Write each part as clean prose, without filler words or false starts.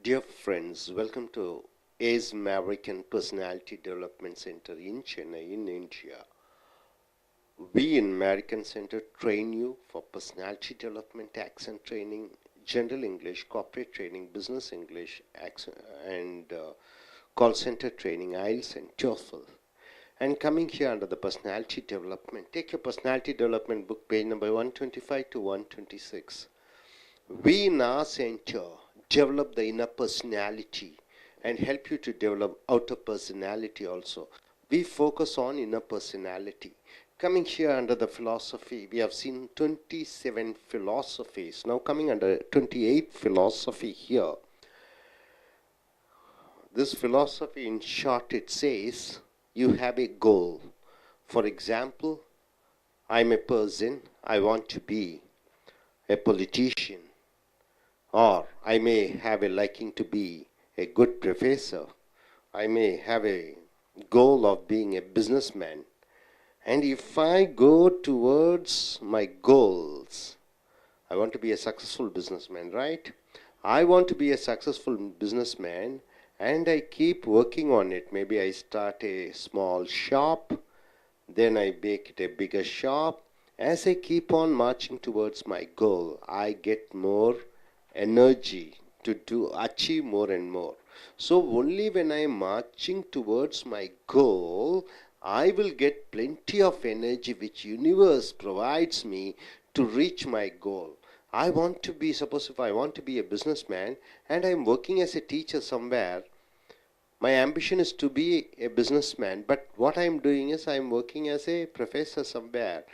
Dear friends, welcome to A's American Personality Development Center in Chennai, in India. We in American Center train you for personality development, accent training, general English, corporate training, business English, and call center training, IELTS and TOEFL. And coming here under the personality development, take your personality development book, page number 125 to 126. We in our center develop the inner personality and help you to develop outer personality also. We focus on inner personality. Coming here under the philosophy, we have seen 27 philosophies. Now coming under 28th philosophy here. This philosophy in short, it says you have a goal. For example, I'm a person, I want to be a politician. Or I may have a liking to be a good professor. I may have a goal of being a businessman. And if I go towards my goals, I want to be a successful businessman, right? I want to be a successful businessman and I keep working on it. Maybe I start a small shop, then I make it a bigger shop. As I keep on marching towards my goal, I get more energy to achieve more and more. So only when I am marching towards my goal, I will get plenty of energy which universe provides me to reach my goal. I want to be, suppose if I want to be a businessman and I am working as a teacher somewhere, my ambition is to be a businessman, but what I am doing is I am working as a professor somewhere.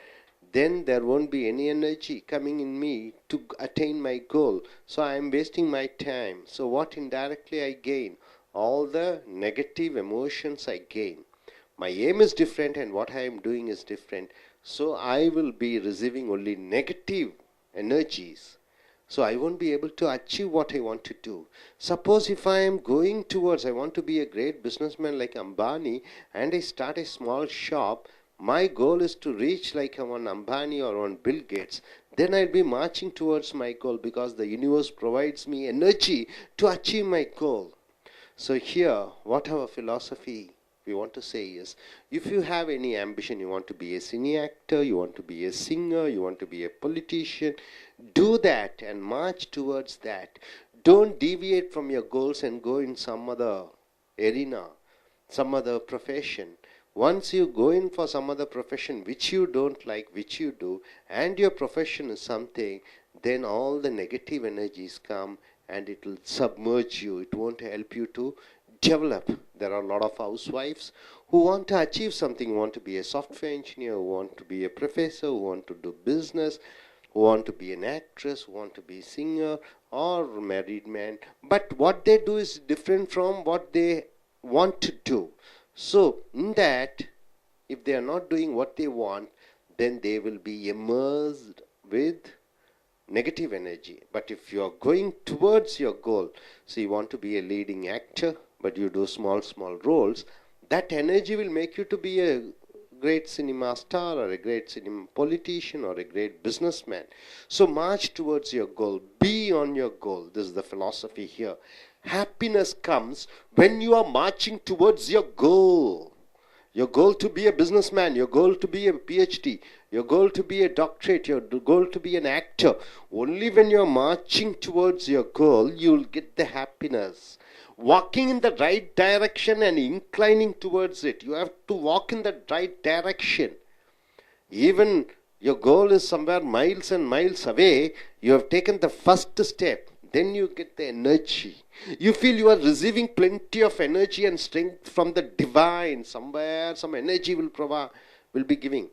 Then there won't be any energy coming in me to attain my goal. So I am wasting my time. So what indirectly I gain? All the negative emotions I gain. My aim is different and what I am doing is different. So I will be receiving only negative energies. So I won't be able to achieve what I want to do. Suppose if I am going towards, I want to be a great businessman like Ambani and I start a small shop, my goal is to reach like one Ambani or one Bill Gates, then I'll be marching towards my goal because the universe provides me energy to achieve my goal. So here, what our philosophy we want to say is, if you have any ambition, you want to be a cine actor, you want to be a singer, you want to be a politician, do that and march towards that. Don't deviate from your goals and go in some other arena, some other profession. Once you go in for some other profession which you don't like, which you do, and your profession is something, then all the negative energies come and it will submerge you. It won't help you to develop. There are a lot of housewives who want to achieve something, who want to be a software engineer, who want to be a professor, who want to do business, who want to be an actress, who want to be a singer or married man. But what they do is different from what they want to do. So, in that, if they are not doing what they want, then they will be immersed with negative energy. But if you are going towards your goal, so you want to be a leading actor, but you do small roles, that energy will make you to be a great cinema star or a great cinema politician or a great businessman. So march towards your goal. Be on your goal. This is the philosophy here. Happiness comes when you are marching towards your goal. Your goal to be a businessman, your goal to be a PhD, your goal to be a doctorate, your goal to be an actor. Only when you are marching towards your goal, you will get the happiness. Walking in the right direction and inclining towards it. You have to walk in the right direction. Even your goal is somewhere miles and miles away, you have taken the first step. Then you get the energy. You feel you are receiving plenty of energy and strength from the divine. Somewhere some energy will be giving.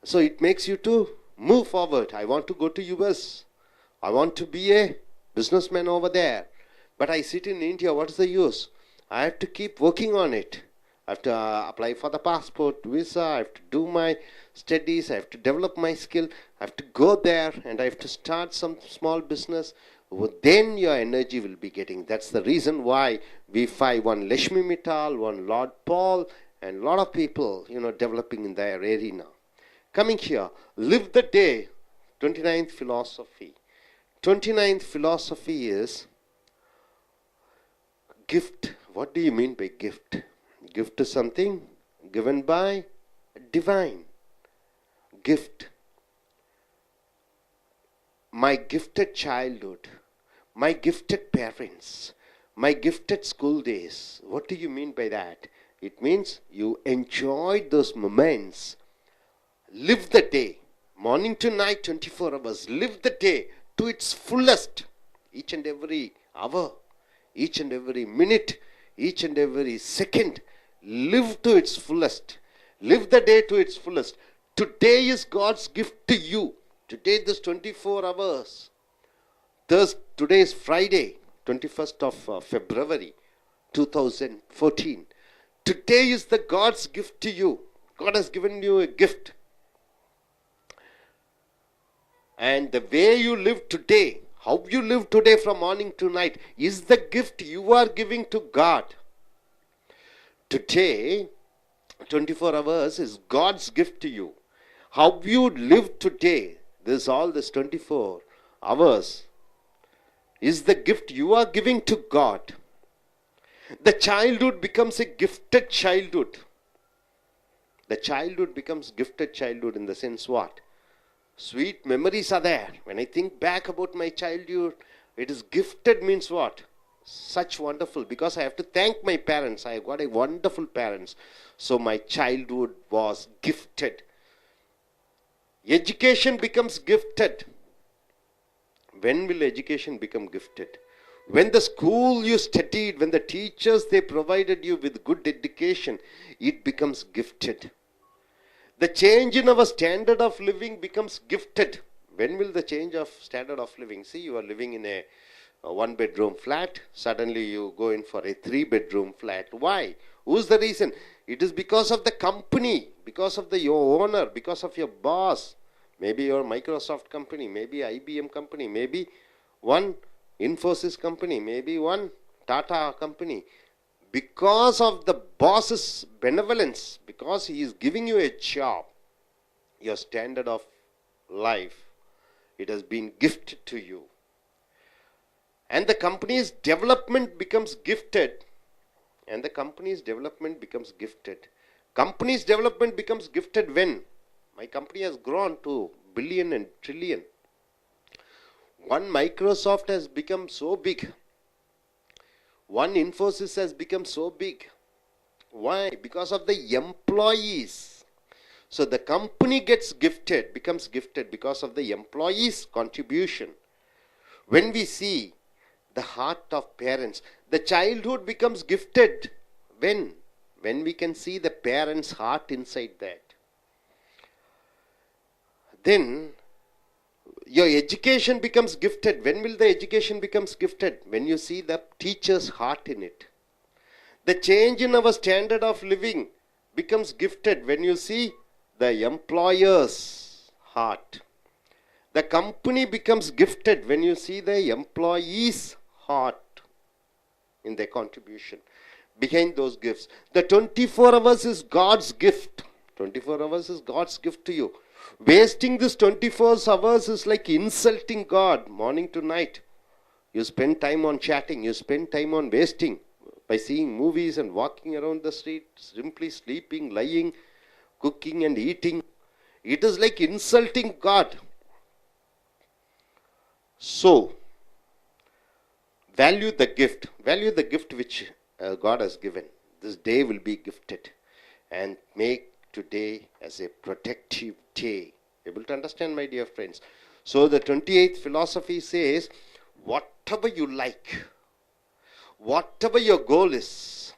So it makes you to move forward. I want to go to US. I want to be a businessman over there. But I sit in India. What is the use? I have to keep working on it. I have to apply for the passport, visa. I have to do my studies. I have to develop my skill. I have to go there and I have to start some small business. Then your energy will be getting. That's the reason why we find one Lakshmi Mittal, one Lord Paul, and a lot of people, developing in their arena. Coming here, live the day. 29th philosophy. 29th philosophy is gift. What do you mean by gift? Gift is something given by divine. Gift. My gifted childhood, my gifted parents, my gifted school days. What do you mean by that? It means you enjoyed those moments. Live the day, morning to night, 24 hours. Live the day to its fullest. Each and every hour, each and every minute, each and every second. Live to its fullest. Live the day to its fullest. Today is God's gift to you. Today, this 24 hours. Today is Friday, 21st of February, 2014. Today is the God's gift to you. God has given you a gift. And the way you live today, how you live today from morning to night, is the gift you are giving to God. Today, 24 hours is God's gift to you. How you live today, this 24 hours, is the gift you are giving to God. The childhood becomes a gifted childhood. The childhood becomes gifted childhood in the sense what? Sweet memories are there. When I think back about my childhood, it is gifted means what? Such wonderful, because I have to thank my parents. I got a wonderful parents. So my childhood was gifted. Education becomes gifted. When will education become gifted? When the school you studied, when the teachers they provided you with good education, it becomes gifted. The change in our standard of living becomes gifted. When will the change of standard of living? See, you are living in a one-bedroom flat. Suddenly you go in for a 3-bedroom flat. Why? Who's the reason? It is because of the company, because of your owner, because of your boss. Maybe your Microsoft company, maybe IBM company, maybe one Infosys company, maybe one Tata company. Because of the boss's benevolence, because he is giving you a job, your standard of life, it has been gifted to you. And the company's development becomes gifted. And the company's development becomes gifted. Company's development becomes gifted when? My company has grown to billion and trillion. One Microsoft has become so big. One Infosys has become so big. Why? Because of the employees. So the company becomes gifted because of the employees' contribution. When we see the heart of parents, the childhood becomes gifted. When? When we can see the parents' heart inside that. Then your education becomes gifted. When will the education becomes gifted? When you see the teacher's heart in it. The change in our standard of living becomes gifted when you see the employer's heart. The company becomes gifted when you see the employee's heart in their contribution. Behind those gifts. The 24 hours is God's gift. 24 hours is God's gift to you. Wasting this 24 hours is like insulting God morning to night. You spend time on chatting. You spend time on wasting by seeing movies and walking around the street, simply sleeping, lying, cooking and eating. It is like insulting God. So, value the gift. Value the gift which God has given. This day will be gifted. And make today as a protective day. Able to understand, my dear friends? So the 28th philosophy says, whatever you like, whatever your goal is,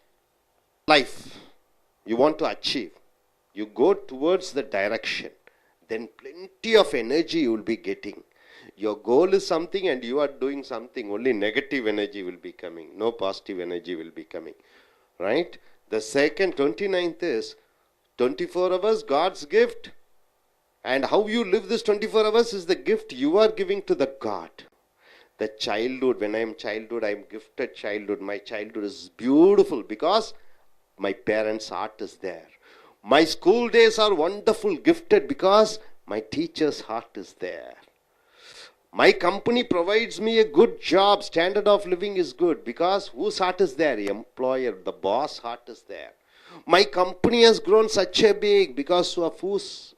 life you want to achieve, you go towards the direction, then plenty of energy you will be getting. Your goal is something and you are doing something, only negative energy will be coming, no positive energy will be coming. Right? The second, 29th is 24 hours, God's gift. And how you live this 24 hours is the gift you are giving to the God. The childhood, when I am childhood, I am gifted childhood. My childhood is beautiful because my parents' heart is there. My school days are wonderful, gifted because my teacher's heart is there. My company provides me a good job. Standard of living is good. Because whose heart is there? Employer, the boss heart is there. My company has grown such a big because of whose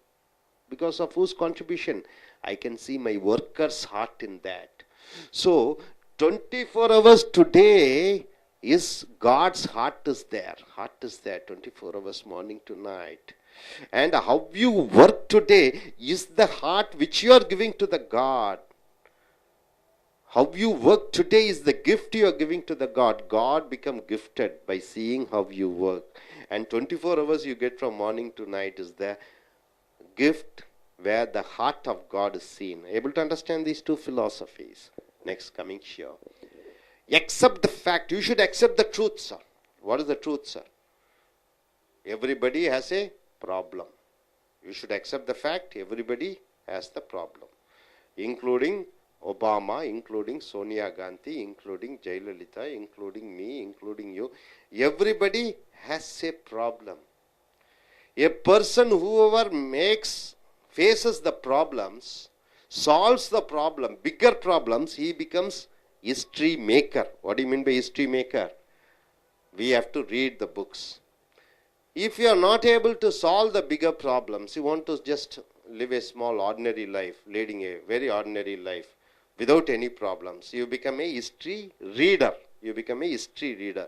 contribution? I can see my worker's heart in that. So 24 hours today is God's heart is there. Heart is there 24 hours morning to night. And how you work today is the heart which you are giving to the God. How you work today is the gift you are giving to the God. God become gifted by seeing how you work. And 24 hours you get from morning to night is the gift where the heart of God is seen. Able to understand these two philosophies? Next, coming here. Accept the fact. You should accept the truth, sir. What is the truth, sir? Everybody has a problem. You should accept the fact everybody has the problem. Including Obama, including Sonia Gandhi, including Jayalalitha, including me, including you. Everybody has a problem. A person whoever faces the problems, solves the problem, bigger problems, he becomes history maker. What do you mean by history maker? We have to read the books. If you are not able to solve the bigger problems, you want to just live a small ordinary life, leading a very ordinary life without any problems, you become a history reader. You become a history reader.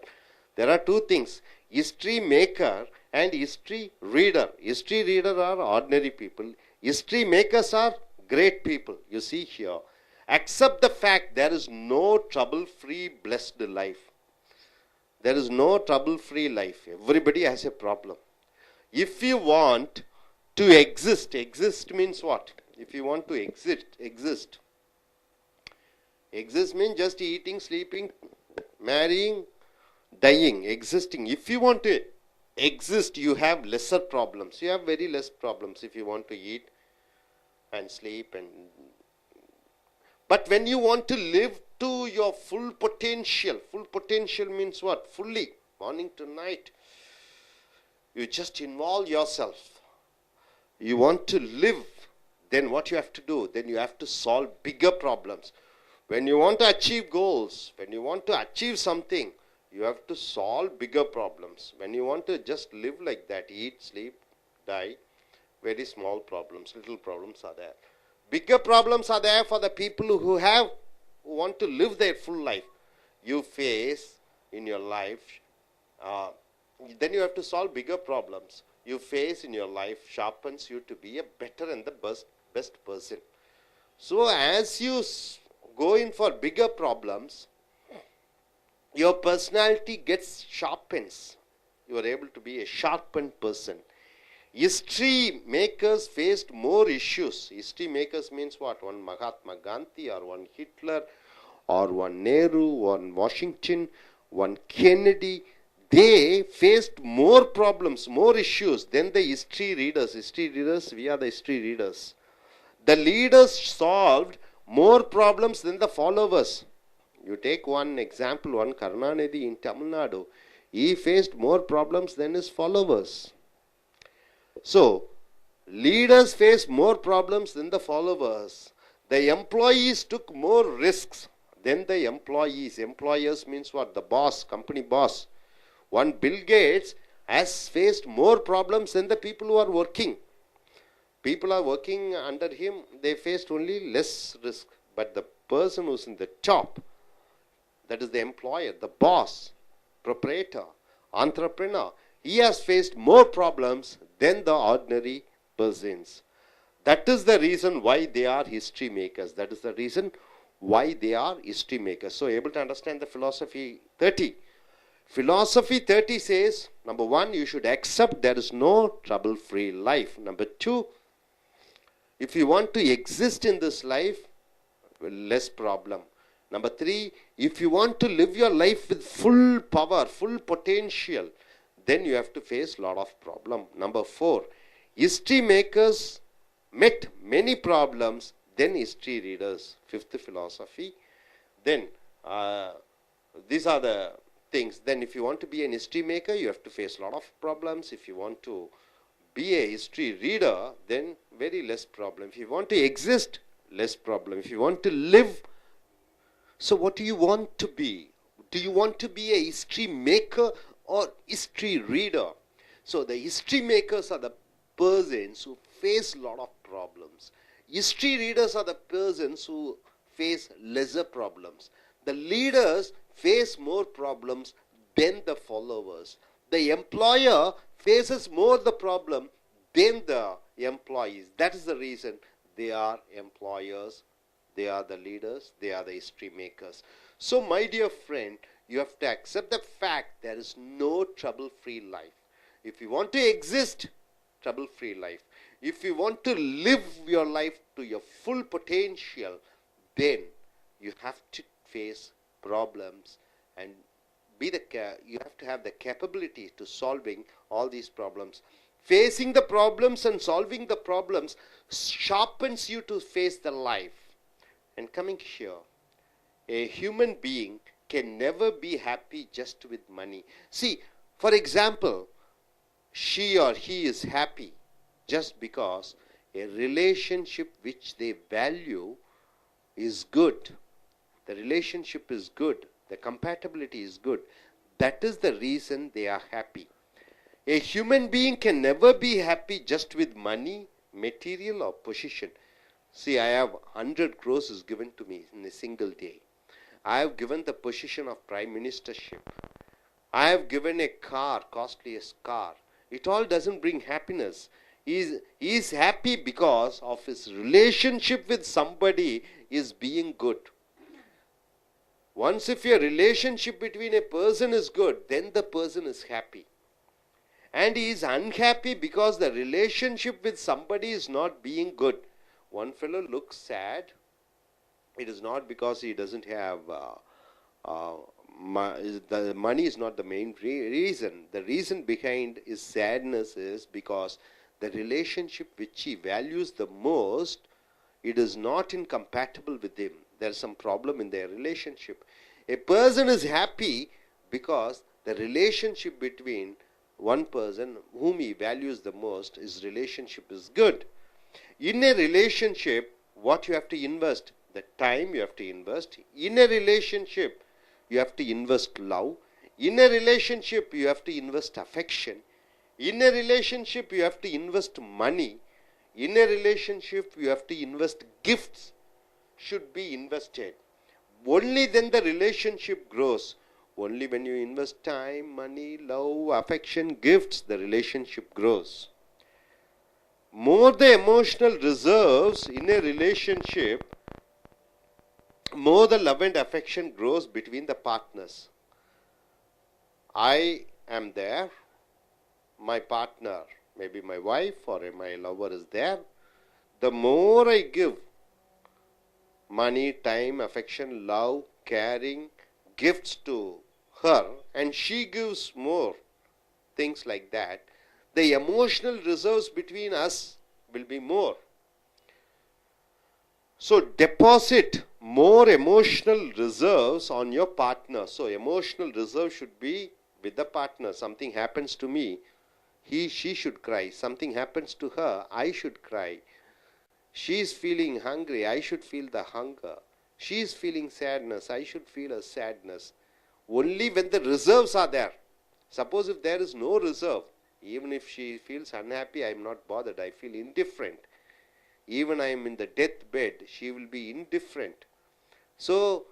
There are two things, history maker and history reader. History reader are ordinary people. History makers are great people. You see here. Accept the fact there is no trouble-free blessed life. There is no trouble-free life. Everybody has a problem. If you want to exist means what? If you want to exist means just eating, sleeping, marrying, dying, existing. If you want to exist, you have lesser problems. You have very less problems if you want to eat and sleep. But when you want to live to your full potential means what? Fully, morning to night. You just involve yourself. You want to live, then what you have to do? Then you have to solve bigger problems. When you want to achieve goals, when you want to achieve something, you have to solve bigger problems. When you want to just live like that, eat, sleep, die, very small problems, little problems are there. Bigger problems are there for the people who want to live their full life. You face in your life, then you have to solve bigger problems. You face in your life sharpens you to be a better and the best person. So as you go in for bigger problems, your personality gets sharpens. You are able to be a sharpened person. History makers faced more issues. History makers means what? One Mahatma Gandhi or one Hitler or one Nehru, one Washington, one Kennedy. They faced more problems, more issues than the history readers. History readers, we are the history readers. The leaders solved more problems than the followers. You take one example, one Karunanidhi in Tamil Nadu. He faced more problems than his followers. So, leaders face more problems than the followers. The employees took more risks than the employees. Employers means what? The boss, company boss. One Bill Gates has faced more problems than the people who are working. People are working under him, they faced only less risk. But the person who's in the top, that is the employer, the boss, proprietor, entrepreneur, he has faced more problems than the ordinary persons. That is the reason why they are history makers. That is the reason why they are history makers. So, able to understand the philosophy 30. Philosophy 30 says, number 1, you should accept there is no trouble-free life. Number 2, if you want to exist in this life, less problem. Number 3, if you want to live your life with full power, full potential, then you have to face a lot of problem. Number 4, history makers met many problems than history readers. 5th philosophy. Then, these are the things. Then if you want to be an history maker, you have to face a lot of problems. If you want to be a history reader, then very less problem. If you want to exist, less problem. If you want to live, so what do you want to be? Do you want to be a history maker or history reader? So the history makers are the persons who face a lot of problems. History readers are the persons who face lesser problems. The leaders face more problems than the followers. The employer faces more the problem than the employees. That is the reason they are employers, they are the leaders, they are the history makers. So my dear friend, you have to accept the fact there is no trouble-free life. If you want to exist, trouble-free life. If you want to live your life to your full potential, then you have to face problems and you have to have the capability to solving all these problems. Facing the problems and solving the problems sharpens you to face the life. And coming here, a human being can never be happy just with money. See, for example, she or he is happy just because a relationship which they value is good. The relationship is good. The compatibility is good. That is the reason they are happy. A human being can never be happy just with money, material or position. See, I have 100 crores is given to me in a single day. I have given the position of prime ministership. I have given a car, costliest car. It all doesn't bring happiness. He is happy because of his relationship with somebody is being good. Once if your relationship between a person is good, then the person is happy. And he is unhappy because the relationship with somebody is not being good. One fellow looks sad. It is not because he doesn't have the money is not the main reason. The reason behind his sadness is because the relationship which he values the most, it is not incompatible with him. There is some problem in their relationship. A person is happy because the relationship between one person whom he values the most, his relationship is good. In a relationship, what you have to invest? The time you have to invest. In a relationship, you have to invest love. In a relationship, you have to invest affection. In a relationship, you have to invest money. In a relationship, you have to invest gifts. Should be invested. Only then the relationship grows. Only when you invest time, money, love, affection, gifts, the relationship grows. More the emotional reserves in a relationship, more the love and affection grows between the partners. I am there. My partner, maybe my wife or my lover is there. The more I give money, time, affection, love, caring, gifts to her, and she gives more things like that, the emotional reserves between us will be more. So deposit more emotional reserves on your partner. So emotional reserve should be with the partner. Something happens to me, she should cry. Something happens to her, I should cry. She is feeling hungry, I should feel the hunger. She is feeling sadness, I should feel a sadness. Only when the reserves are there. Suppose if there is no reserve, even if she feels unhappy, I am not bothered, I feel indifferent. Even I am in the deathbed, she will be indifferent. So,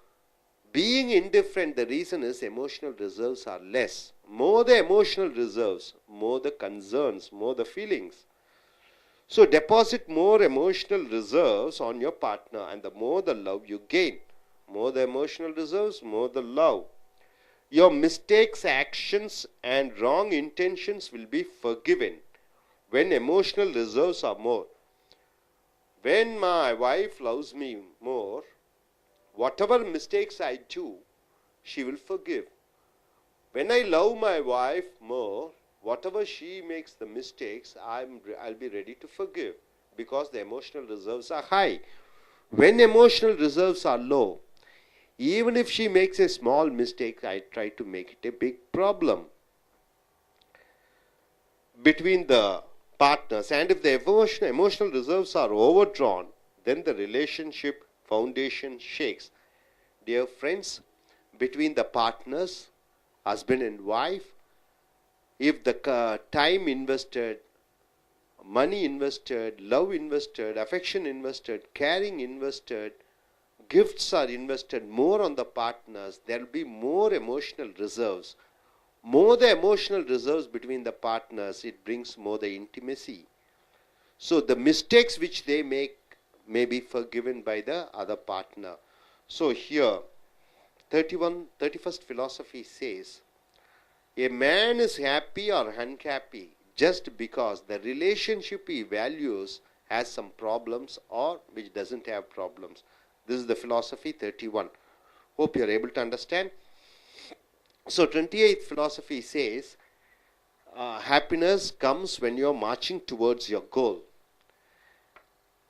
being indifferent, the reason is emotional reserves are less. More the emotional reserves, more the concerns, more the feelings. So deposit more emotional reserves on your partner, and the more the love you gain. More the emotional reserves, more the love. Your mistakes, actions and wrong intentions will be forgiven when emotional reserves are more. When my wife loves me more, whatever mistakes I do, she will forgive. When I love my wife more, whatever she makes the mistakes, I'll be ready to forgive because the emotional reserves are high. When emotional reserves are low, even if she makes a small mistake, I try to make it a big problem between the partners. And if the emotional reserves are overdrawn, then the relationship foundation shakes. Dear friends, between the partners, husband and wife, if the time invested, money invested, love invested, affection invested, caring invested, gifts are invested more on the partners, there will be more emotional reserves. More the emotional reserves between the partners, it brings more the intimacy. So the mistakes which they make may be forgiven by the other partner. So here, 31st philosophy says, a man is happy or unhappy just because the relationship he values has some problems or which doesn't have problems. This is the philosophy 31. Hope you are able to understand. So 28th philosophy says, happiness comes when you are marching towards your goal.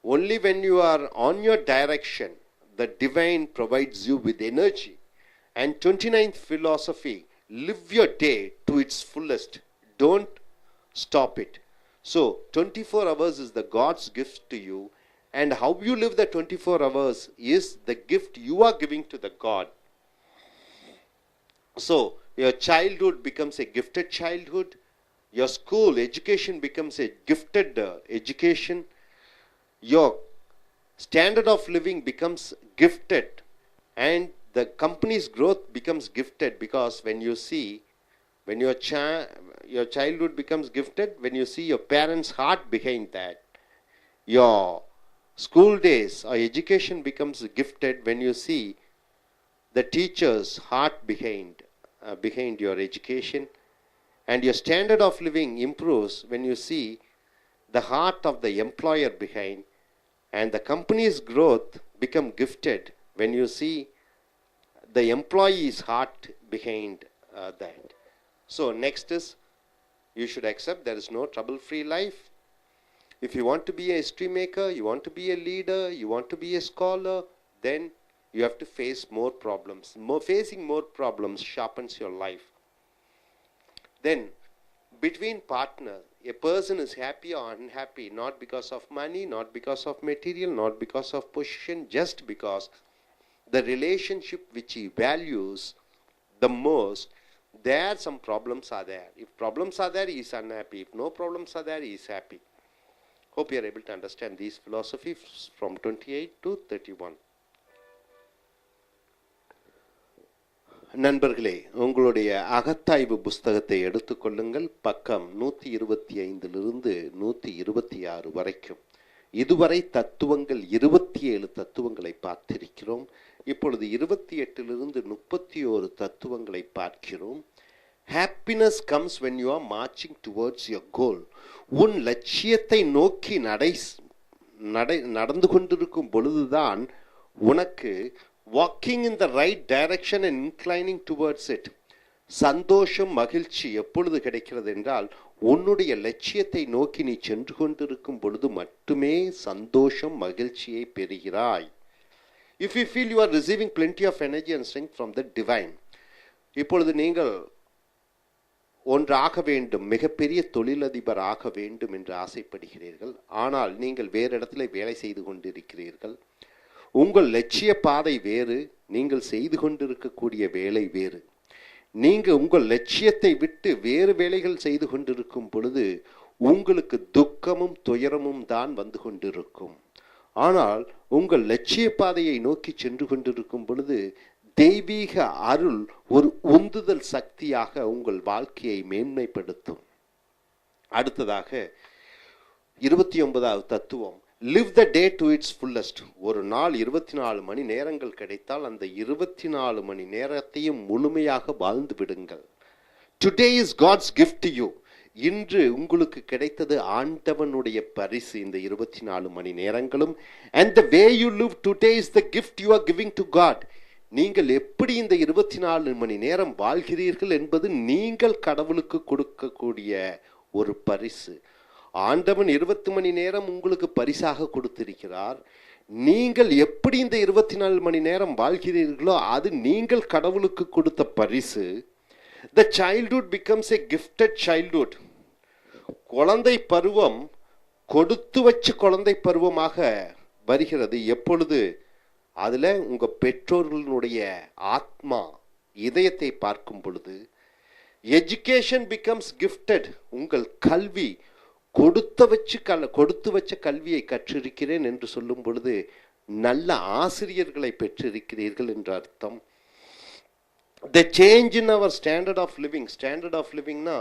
Only when you are on your direction, the divine provides you with energy. And 29th philosophy, live your day to its fullest. Don't stop it. So 24 hours is the God's gift to you, and how you live the 24 hours is the gift you are giving to the God. So your childhood becomes a gifted childhood. Your school education becomes a gifted education. Your standard of living becomes gifted, and the company's growth becomes gifted, because when you see, when your childhood becomes gifted, when you see your parents' heart behind that, your school days or education becomes gifted when you see the teacher's heart behind your education, and your standard of living improves when you see the heart of the employer behind, and the company's growth become gifted when you see the employee's heart behind that. So next is, you should accept there is no trouble-free life. If you want to be a history maker, you want to be a leader, you want to be a scholar, then you have to face more problems. Facing more problems sharpens your life. Then, between partners, a person is happy or unhappy, not because of money, not because of material, not because of position, just because the relationship which he values the most, there some problems are there. If problems are there, he is unhappy. If no problems are there, he is happy. Hope you are able to understand these philosophies from 28 to 31. நண்பர்களே, உங்களுடைய அகத்தாய்வு புஸ்தகத்தை எடுத்துக்கொள்ளுங்கள். பக்கம் 125 126 வரைக்கும். இதுவரை தத்துவங்கள் 27 தத்துவங்களை பார்த்திருக்கிறோம். இப்பொழுது 28 31 தத்துவங்களை பார்க்கிறோம். Happiness comes when you are marching towards your goal. உன் லட்சியத்தை நோக்கி நடந்து கொண்டிருக்கும் பொழுதுதான் உனக்கு walking in the right direction and inclining towards it. சந்தோஷம், மகிழ்ச்சி எப்பொழுது கிடைக்கிறது என்றால், உன்னுடைய லட்சியத்தை நோக்கி நீ சென்று கொண்டிருக்கும் பொழுது மட்டுமே சந்தோஷம், மகிழ்ச்சியை பெறுகிறாய். If you feel you are receiving plenty of energy and strength from the divine, இப்பொழுது நீங்கள் ஒன்றாக வேண்டும், மிகப்பெரிய தொழிலதிபர் ஆக வேண்டும் என்று ஆசைப்படுகிறீர்கள். ஆனால் நீங்கள் வேறு இடத்துல வேலை செய்து கொண்டிருக்கிறீர்கள். உங்கள் லட்சிய பாதை வேறு, நீங்கள் செய்து கொண்டிருக்கக்கூடிய வேலை வேறு. நீங்கள் உங்கள் லட்சியத்தை விட்டு வேறு வேலைகள் செய்து கொண்டிருக்கும் பொழுது உங்களுக்கு துக்கமும் துயரமும் தான் வந்து கொண்டிருக்கும். ஆனால் உங்கள் லட்சிய பாதையை நோக்கி சென்று கொண்டிருக்கும் பொழுது தெய்வீக அருள் ஒரு உந்துதல் சக்தியாக உங்கள் வாழ்க்கையை மேன்மைப்படுத்தும். அடுத்ததாக 29வது தத்துவம், live the day to its fullest. ஒரு நாள் 24 மணி நேரங்கள் கிடைத்தால் அந்த 24 மணி நேரத்தையும் முழுமையாக வாழ்ந்து விடுங்கள். Today is God's gift to you. இன்று உங்களுக்கு கிடைத்தது ஆண்டவனுடைய பரிசு, இந்த 24 மணி நேரங்களும். And the way you live today is the gift you are giving to God. நீங்கள் எப்படி இந்த 24 மணி நேரம் வாழ்கிறீர்கள் என்பது நீங்கள் கடவுளுக்கு கொடுக்கக்கூடிய ஒரு பரிசு. ஆண்டவன் 20 மணி நேரம் உங்களுக்கு பரிசாக கொடுத்திருக்கிறார். நீங்கள் எப்படி இந்த 24 மணி நேரம் வாழ்கிறீர்களோ அது நீங்கள் கடவுளுக்கு கொடுத்த பரிசு. The childhood becomes a gifted childhood. குழந்தை பருவம் கொடுத்து வச்ச குழந்தை பருவமாக வருகிறது எப்பொழுது அதில் உங்கள் பெற்றோர்களுடைய ஆத்மா இதயத்தை பார்க்கும் பொழுது. Education becomes gifted. உங்கள் கல்வி கொடுத்து வச்ச கல்வியை கற்றிருக்கிறேன் என்று சொல்லும் பொழுது நல்ல ஆசிரியர்களை பெற்றிருக்கிறீர்கள் என்று அர்த்தம். The change in our standard of living. Standard of லிவிங்னா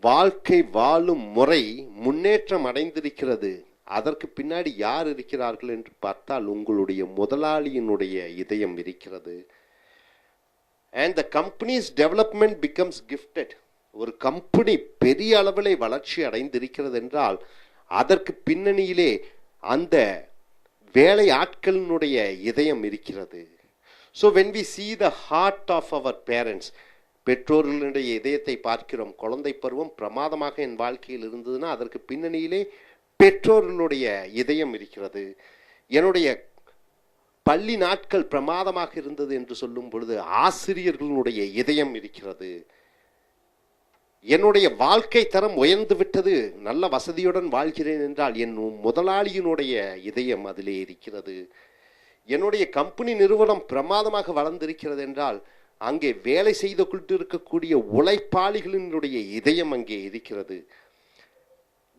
வாழ்க்கை வாழும் முறை முன்னேற்றம் அடைந்திருக்கிறது. அதற்கு பின்னாடி யார் இருக்கிறார்கள் என்று பார்த்தால் உங்களுடைய முதலாளியினுடைய இதயம் இருக்கிறது. And the companies development becomes gifted. ஒரு கம்பெனி பெரிய அளவில் வளர்ச்சி அடைந்திருக்கிறது என்றால் அதற்கு பின்னணியிலே அந்த வேலை ஆட்களினுடைய இதயம் இருக்கிறது. So when we see the heart of our parents, பெற்றோர்களுடைய இதயத்தை பார்க்கிறோம். குழந்தை பருவம் பிரமாதமாக என் வாழ்க்கையில் இருந்ததுன்னா அதற்கு பின்னணியிலே பெற்றோர்களுடைய இதயம் இருக்கிறது. என்னுடைய பள்ளி நாட்கள் பிரமாதமாக இருந்தது என்று சொல்லும் பொழுது ஆசிரியர்களுடைய இதயம் இருக்கிறது. என்னுடைய வாழ்க்கை தரம் உயர்ந்து விட்டது, நல்ல வசதியுடன் வாழ்கிறேன் என்றால் என் முதலாளியினுடைய இதயம் அதிலே இருக்கிறது. என்னுடைய கம்பெனி நிறுவனம் பிரமாதமாக வளர்ந்திருக்கிறது என்றால் அங்கே வேலை செய்து கொண்டு இருக்கக்கூடிய உழைப்பாளிகளினுடைய இதயம் அங்கே இருக்கிறது.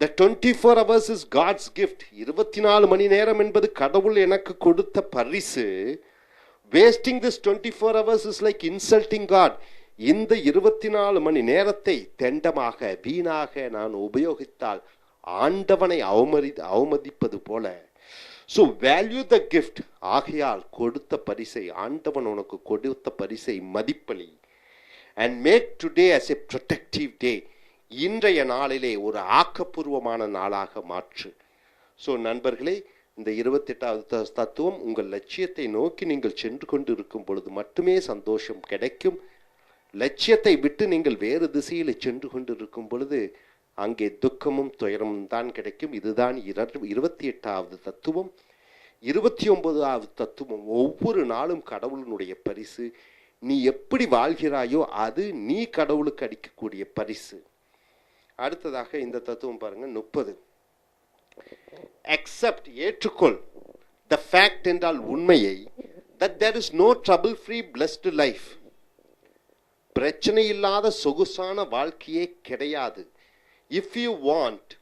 The 24 hours is God's gift. 24 மணி நேரம் என்பது கடவுள் எனக்கு கொடுத்த பரிசு. Wasting this 24 hours is like insulting God. இந்த 24 மணி நேரத்தை தெண்டமாக வீணாக நான் உபயோகித்தால் ஆண்டவனை அவமதிப்பது போல. So value the gift. ஆகையால் கொடுத்த பரிசை, ஆண்டவன் உனக்கு கொடுத்த பரிசை மதிப்பளி. And make today as a protective day. இன்றைய நாளிலே ஒரு ஆக்கப்பூர்வமான நாளாக மாற்று. ஸோ நண்பர்களே, இந்த 28வது தத்துவம் உங்கள் லட்சியத்தை நோக்கி நீங்கள் சென்று கொண்டு இருக்கும் பொழுது மட்டுமே சந்தோஷம் கிடைக்கும். லட்சியத்தை விட்டு நீங்கள் வேறு திசையில் சென்று கொண்டு இருக்கும் பொழுது அங்கே துக்கமும் துயரமும் தான் கிடைக்கும். இதுதான் 28வது தத்துவம். 29வது தத்துவம் ஒவ்வொரு நாளும் கடவுளினுடைய பரிசு. நீ எப்படி வாழ்கிறாயோ அது நீ கடவுளுக்கு அளிக்கக்கூடிய பரிசு. அடுத்ததாக இந்த தத்துவம் பாருங்க 30. அக்செப்ட், ஏற்றுக்கொள். த ஃபேக்ட் என்றால் உண்மையை. That there is no trouble free blessed life. பிரச்சனை இல்லாத சொகுசான வாழ்க்கையே கிடையாது. இஃப் யூ வாண்ட்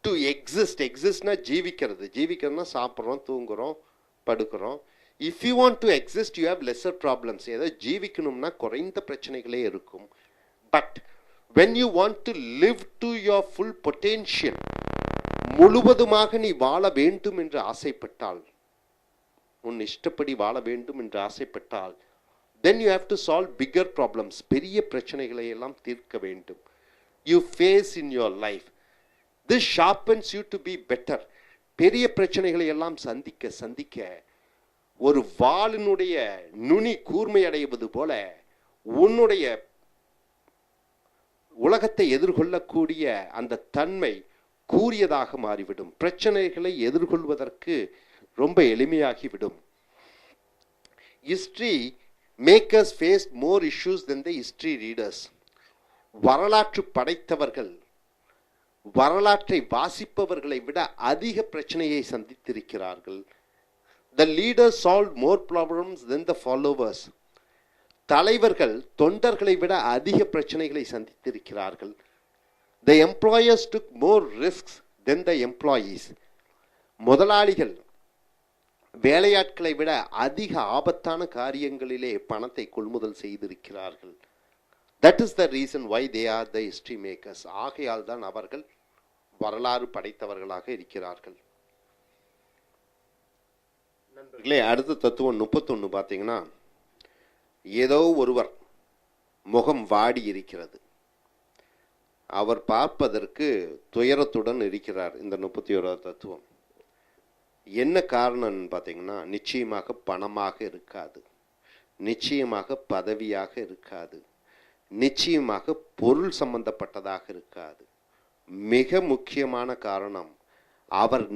டு எக்ஸிஸ்ட்னா ஜீவிக்கிறது. ஜீவிக்கிறதுனா சாப்பிட்றோம், தூங்குறோம், படுக்கிறோம். If you want to exist you have lesser problems. ஏதோ ஜீவிக்கணும்னா குறைந்த பிரச்சனைகளே இருக்கும். But when you want to live to your full potential, முழுவதுமாக நீ வாழ வேண்டும் என்று ஆசைப்பட்டால், உன் இஷ்டப்படி வாழ வேண்டும் என்று ஆசைப்பட்டால், then you have to solve bigger problems. பெரிய பிரச்சனைகளை எல்லாம் தீர்க்க வேண்டும். You face in your life. This sharpens you to be better. பெரிய பிரச்சனைகளை எல்லாம் சந்திக்க ஒரு வாளினுடைய நுனி கூர்மை அடைவது போல உன்னுடைய உலகத்தை எதிர்கொள்ளக்கூடிய அந்த தன்மை கூரியதாக மாறிவிடும். பிரச்சனைகளை எதிர்கொள்வதற்கு ரொம்ப எளிமையாகிவிடும். History makers face more issues than the history readers. வரலாற்று படைத்தவர்கள் வரலாற்றை வாசிப்பவர்களை விட அதிக பிரச்சனையை சந்தித்திருக்கிறார்கள். The leaders solved more problems than the followers. தலைவர்கள் தொண்டர்களை விட அதிக பிரச்சனைகளை சந்தித்திருக்கிறார்கள். The employers took more risks than the employees. முதலாளிகள் வேலையாட்களை விட அதிக ஆபத்தான காரியங்களிலே பணத்தை கொள்முதல் செய்திருக்கிறார்கள். That is the reason why they are the history makers. ஆகையால் தான் அவர்கள் வரலாறு படைத்தவர்களாக இருக்கிறார்கள். நண்பர்களே, அடுத்த தத்துவம் 31 பார்த்தீங்கன்னா, ஏதோ ஒருவர் முகம் வாடி இருக்கிறது, அவர் பார்ப்பதற்கு துயரத்துடன் இருக்கிறார். இந்த 31வது தத்துவம் என்ன காரணம்னு பார்த்தீங்கன்னா, நிச்சயமாக பணமாக இருக்காது, நிச்சயமாக பதவியாக இருக்காது, நிச்சயமாக பொருள் சம்பந்தப்பட்டதாக இருக்காது. மிக முக்கியமான காரணம், அவர்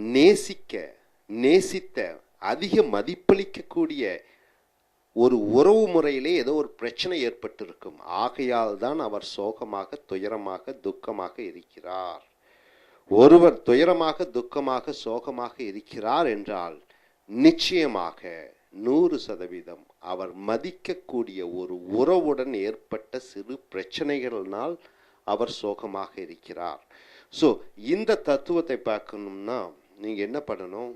நேசித்த அதிக மதிப்பளிக்கக்கூடிய ஒரு உறவு முறையிலே ஏதோ ஒரு பிரச்சனை ஏற்பட்டிருக்கும். ஆகையால் தான் அவர் சோகமாக, துயரமாக, துக்கமாக இருக்கிறார். ஒருவர் துயரமாக துக்கமாக சோகமாக இருக்கிறார் என்றால் நிச்சயமாக 100% அவர் மதிக்கக்கூடிய ஒரு உறவுடன் ஏற்பட்ட சிறு பிரச்சனைகளினால் அவர் சோகமாக இருக்கிறார். ஸோ இந்த தத்துவத்தை பார்க்கணும்னா நீங்க என்ன பண்ணணும்,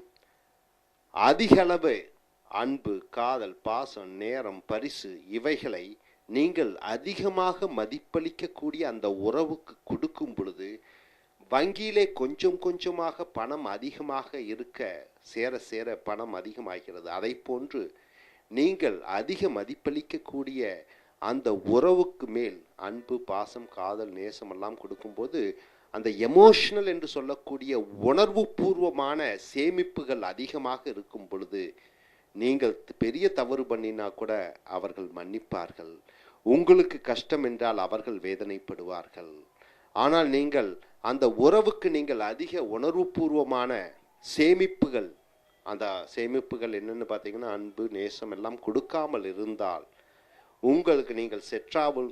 அதிக அளவு அன்பு, காதல், பாசம், நேரம், பரிசு இவைகளை நீங்கள் அதிகமாக மதிப்பளிக்கக்கூடிய அந்த உறவுக்கு கொடுக்கும் பொழுது வங்கியிலே கொஞ்சம் கொஞ்சமாக பணம் அதிகமாக இருக்க சேர சேர பணம் அதிகமாகிறது. அதை போன்று நீங்கள் அதிக மதிப்பளிக்கக்கூடிய அந்த உறவுக்கு மேல் அன்பு, பாசம், காதல், நேசம் எல்லாம் கொடுக்கும்போது அந்த எமோஷனல் என்று சொல்லக்கூடிய உணர்வு பூர்வமான சேமிப்புகள் அதிகமாக இருக்கும் பொழுது நீங்கள் பெரிய தவறு பண்ணினா கூட அவர்கள் மன்னிப்பார்கள். உங்களுக்கு கஷ்டம் என்றால் அவர்கள் வேதனைப்படுவார்கள். ஆனால் நீங்கள் அந்த உறவுக்கு நீங்கள் அதிக உணர்வுபூர்வமான சேமிப்புகள், அந்த சேமிப்புகள் என்னென்னு பார்த்தீங்கன்னா அன்பு, நேசம் எல்லாம் கொடுக்காமல் இருந்தால் உங்களுக்கு நீங்கள் செற்றாவல்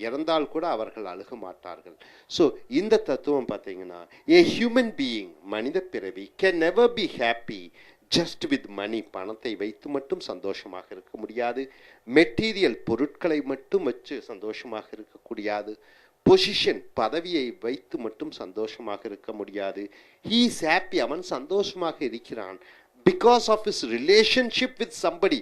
இறந்தால் கூட அவர்கள் அழுக மாட்டார்கள். ஸோ இந்த தத்துவம் பார்த்தீங்கன்னா ஏ ஹியூமன் பீயிங், மனித பிறவி can never be happy just with money. பணத்தை வைத்து மட்டும் சந்தோஷமாக இருக்க முடியாது. மெட்டீரியல் பொருட்களை மட்டும் வச்சு சந்தோஷமாக இருக்கக்கூடாது. பொசிஷன், பதவியை வைத்து மட்டும் சந்தோஷமாக இருக்க முடியாது. ஹீ இஸ் ஹாப்பி, அவன் சந்தோஷமாக இருக்கிறான் because of his relationship with somebody.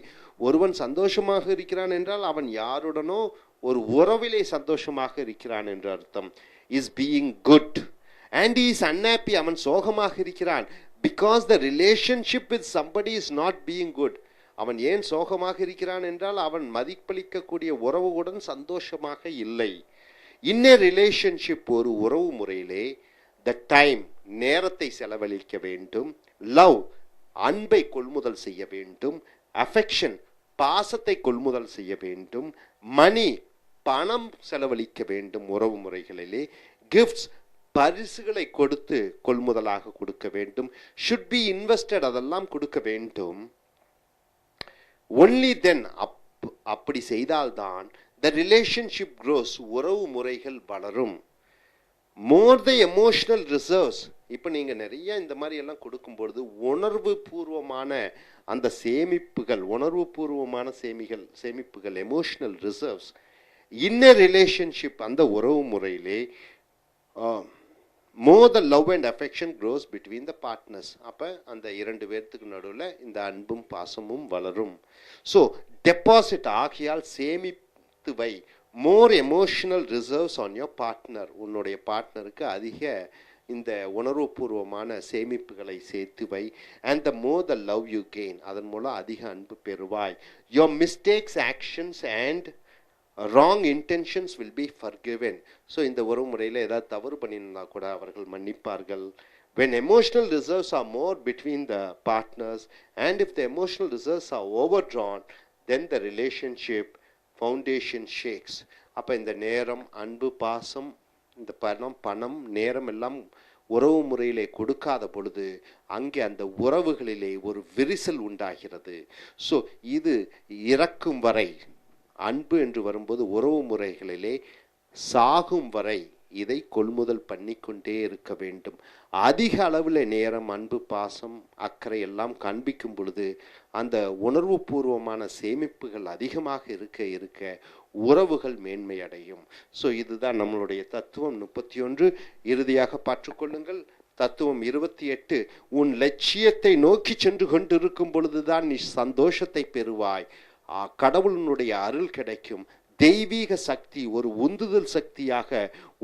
ஒருவன் சந்தோஷமாக இருக்கிறான் என்றால் அவன் யாருடனோ ஒரு உறவிலே சந்தோஷமாக இருக்கிறான் என்று அர்த்தம். Is being good and is unhappy, அவன் சோகமாக இருக்கிறான் because the relationship with somebody is not being good. அவன் ஏன் சோகமாக இருக்கிறான் என்றால் அவன் மதிப்பளிக்கக்கூடிய உறவுடன் சந்தோஷமாக இல்லை. இன்ன ரிலேஷன்ஷிப், ஒரு உறவு முறையிலே த டைம், நேரத்தை செலவழிக்க வேண்டும். லவ், அன்பை கொள்முதல் செய்ய வேண்டும். அஃபெக்ஷன், பாசத்தை கொள்முதல் செய்ய வேண்டும். மணி, பணம் செலவழிக்க வேண்டும் உறவு முறைகளிலே. கிஃப்ட்ஸ், பரிசுகளை கொடுத்து கொள்முதலாக கொடுக்க வேண்டும். ஷுட் பி இன்வெஸ்டட், அதெல்லாம் கொடுக்க வேண்டும். ஒன்லி தென், அப்படி செய்தால்தான் the relationship grows, உறவு முறைகள் வளரும். more the emotional reserves, இப்போ நீங்க நிறைய இந்த மாதிரி எல்லாம் கொடுக்கும்பொழுது உணர்வு பூர்வமான அந்த சேமிப்புகள், உணர்வு பூர்வமான சேமிப்புகள் emotional reserves in a relationship, அந்த உறவு முறையிலே more the love and affection grows between the partners. அப்போ அந்த இரண்டு பேர்த்துக்கு நடுவில் இந்த அன்பும் பாசமும் வளரும். ஸோ டெபாசிட், ஆகியால் சேமித்துவை more emotional reserves on your partner, உன்னுடைய பார்ட்னருக்கு அதிக இந்த உணர்வுபூர்வமான சேமிப்புகளை சேர்த்து வை. and the more the love you gain, அதன் மூலம் அதிக அன்பு பெறுவாய். your mistakes, actions and wrong intentions will be forgiven. So இந்த உறவு முறையில் ஏதாவது தவறு பண்ணினா கூட அவர்கள் மன்னிப்பார்கள். when emotional reserves are more between the partners and if the emotional reserves are overdrawn, then the relationship foundation shakes. அப்போ இந்த நேரம், அன்பு, பாசம், இந்த பணம், நேரம் எல்லாம் உறவு முறையிலே கொடுக்காத பொழுது அங்கே அந்த உறவுகளிலே ஒரு விரிசல் உண்டாகிறது. ஸோ இது இறக்கும் வரை, அன்பு என்று வரும்போது உறவு முறைகளிலே சாகும் வரை இதை கொள்முதல் பண்ணிக்கொண்டே இருக்க வேண்டும். அதிக அளவில் நேரம், அன்பு, பாசம், அக்கறை எல்லாம் காண்பிக்கும் பொழுது அந்த உணர்வு பூர்வமான சேமிப்புகள் அதிகமாக இருக்க இருக்க உறவுகள் மேன்மை அடையும். ஸோ இதுதான் நம்மளுடைய தத்துவம் 31. இறுதியாக பார்த்துக்கொள்ளுங்கள். தத்துவம் 28. உன் லட்சியத்தை நோக்கி சென்று கொண்டிருக்கும் பொழுதுதான் நீ சந்தோஷத்தை பெறுவாய். கடவுளினுடைய அருள் கிடைக்கும். தெய்வீக சக்தி ஒரு உந்துதல் சக்தியாக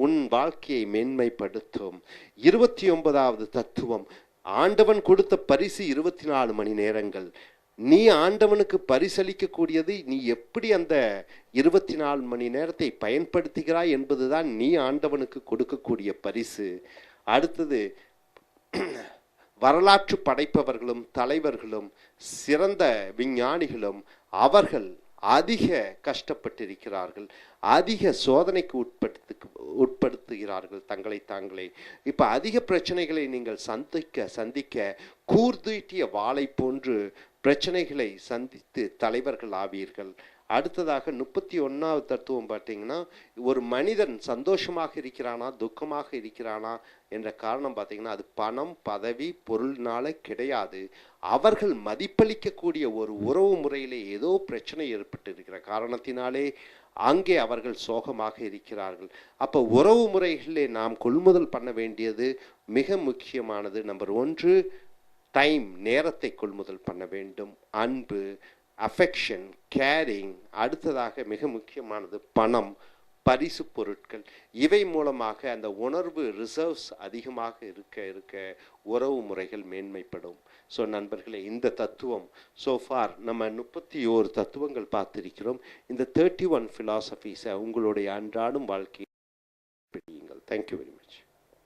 உன் வாழ்க்கையை மேன்மைப்படுத்தும். 29வது தத்துவம், ஆண்டவன் கொடுத்த பரிசு 24 மணி நேரங்கள். நீ ஆண்டவனுக்கு பரிசளிக்கக்கூடியது நீ எப்படி அந்த 24 மணி நேரத்தை பயன்படுத்துகிறாய் என்பதுதான் நீ ஆண்டவனுக்கு கொடுக்கக்கூடிய பரிசு. அடுத்தது, வரலாற்று படைப்பவர்களும் தலைவர்களும் சிறந்த விஞ்ஞானிகளும் அவர்கள் அதிக கஷ்டப்பட்டிருக்கிறார்கள், அதிக சோதனைக்கு உட்படுத்துகிறார்கள் தங்களை தாங்களே. இப்போ அதிக பிரச்சனைகளை நீங்கள் சந்திக்க கூர்தீட்டிய வாளை போன்று பிரச்சனைகளை சந்தித்து தலைவர்கள் ஆவீர்கள். அடுத்ததாக 31வது தத்துவம் பார்த்தீங்கன்னா, ஒரு மனிதன் சந்தோஷமாக இருக்கிறானா துக்கமாக இருக்கிறானா என்ற காரணம் பார்த்தீங்கன்னா, அது பணம் பதவி பொருள்னால கிடையாது. அவர்கள் மதிப்பளிக்கக்கூடிய ஒரு உறவு முறையிலே ஏதோ பிரச்சனை ஏற்பட்டு இருக்கிற காரணத்தினாலே அங்கே அவர்கள் சோகமாக இருக்கிறார்கள். அப்போ உறவு முறைகளிலே நாம் கொள்முதல் பண்ண வேண்டியது மிக முக்கியமானது. நம்பர் 1 டைம், நேரத்தை கொள்முதல் பண்ண வேண்டும். அன்பு, அஃபெக்ஷன், கேரிங். அடுத்ததாக மிக முக்கியமானது பணம், பரிசு பொருட்கள். இவை மூலமாக அந்த உணர்வு ரிசர்வ்ஸ் அதிகமாக இருக்க இருக்க உறவு முறைகள் மேன்மைப்படும். ஸோ நண்பர்களே, இந்த தத்துவம் சோஃபார் நம்ம 31 தத்துவங்கள் பார்த்திருக்கிறோம். இந்த 31 ஃபிலாசபிஸை உங்களுடைய அன்றாடும் வாழ்க்கையை. Thank you very much.